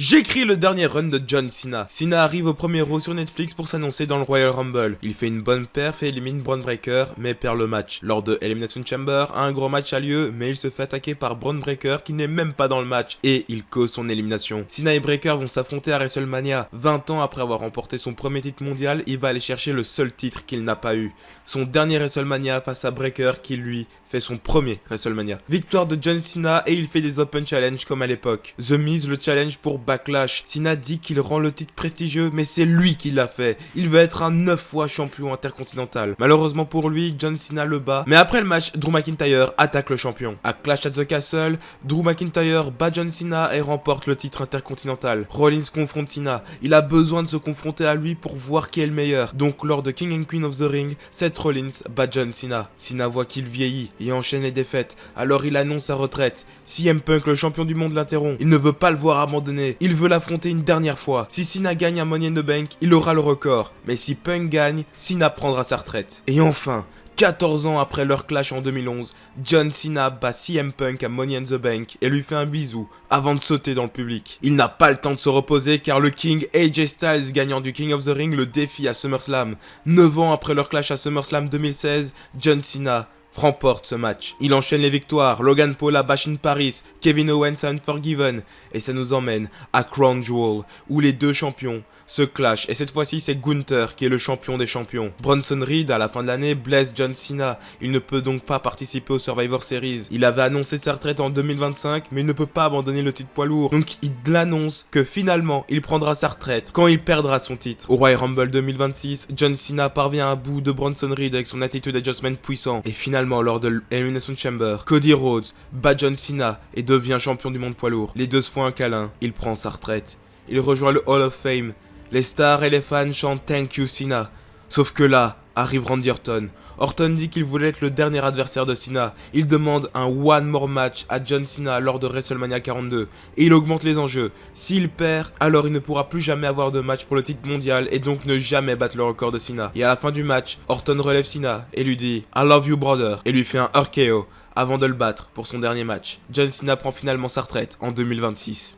J'écris le dernier run de John Cena. Cena arrive au premier Raw sur Netflix pour s'annoncer dans le Royal Rumble. Il fait une bonne perf et élimine Bron Breakker, mais perd le match. Lors de Elimination Chamber, un gros match a lieu, mais il se fait attaquer par Bron Breakker qui n'est même pas dans le match, et il cause son élimination. Cena et Breakker vont s'affronter à WrestleMania. 20 ans après avoir remporté son premier titre mondial, il va aller chercher le seul titre qu'il n'a pas eu. Son dernier WrestleMania face à Breakker qui lui fait son premier WrestleMania. Victoire de John Cena et il fait des Open Challenge comme à l'époque. The Miz le challenge pour Backlash. Cena dit qu'il rend le titre prestigieux, mais c'est lui qui l'a fait. Il veut être un 9 fois champion intercontinental. Malheureusement pour lui, John Cena le bat. Mais après le match, Drew McIntyre attaque le champion. À Clash at the Castle, Drew McIntyre bat John Cena et remporte le titre intercontinental. Rollins confronte Cena. Il a besoin de se confronter à lui pour voir qui est le meilleur. Donc lors de King and Queen of the Ring, Seth Rollins bat John Cena. Cena voit qu'il vieillit et enchaîne les défaites. Alors il annonce sa retraite. CM Punk, le champion du monde, l'interrompt. Il ne veut pas le voir abandonner. Il veut l'affronter une dernière fois. Si Cena gagne un Money in the Bank, il aura le record. Mais si Punk gagne, Cena prendra sa retraite. Et enfin, 14 ans après leur clash en 2011, John Cena bat CM Punk à Money in the Bank et lui fait un bisou avant de sauter dans le public. Il n'a pas le temps de se reposer car le King AJ Styles, gagnant du King of the Ring, le défie à SummerSlam. 9 ans après leur clash à SummerSlam 2016, John Cena remporte ce match. Il enchaîne les victoires, Logan Paul à Bash in Paris, Kevin Owens à Unforgiven, et ça nous emmène à Crown Jewel, où les deux champions se clashent, et cette fois-ci c'est Gunther qui est le champion des champions. Bronson Reed à la fin de l'année blesse John Cena, il ne peut donc pas participer au Survivor Series. Il avait annoncé sa retraite en 2025, mais il ne peut pas abandonner le titre poids lourd, donc il annonce que finalement il prendra sa retraite quand il perdra son titre. Au Royal Rumble 2026, John Cena parvient à bout de Bronson Reed avec son attitude adjustment puissant, et finalement lors de l'Elimination Chamber, Cody Rhodes bat John Cena et devient champion du monde poids lourd. Les deux se font un câlin, il prend sa retraite. Il rejoint le Hall of Fame. Les stars et les fans chantent Thank you Cena. Sauf que là, arrive Randy Orton. Orton dit qu'il voulait être le dernier adversaire de Cena. Il demande un one more match à John Cena lors de WrestleMania 42. Et il augmente les enjeux. S'il perd, alors il ne pourra plus jamais avoir de match pour le titre mondial et donc ne jamais battre le record de Cena. Et à la fin du match, Orton relève Cena et lui dit I love you brother et lui fait un RKO avant de le battre pour son dernier match. John Cena prend finalement sa retraite en 2026.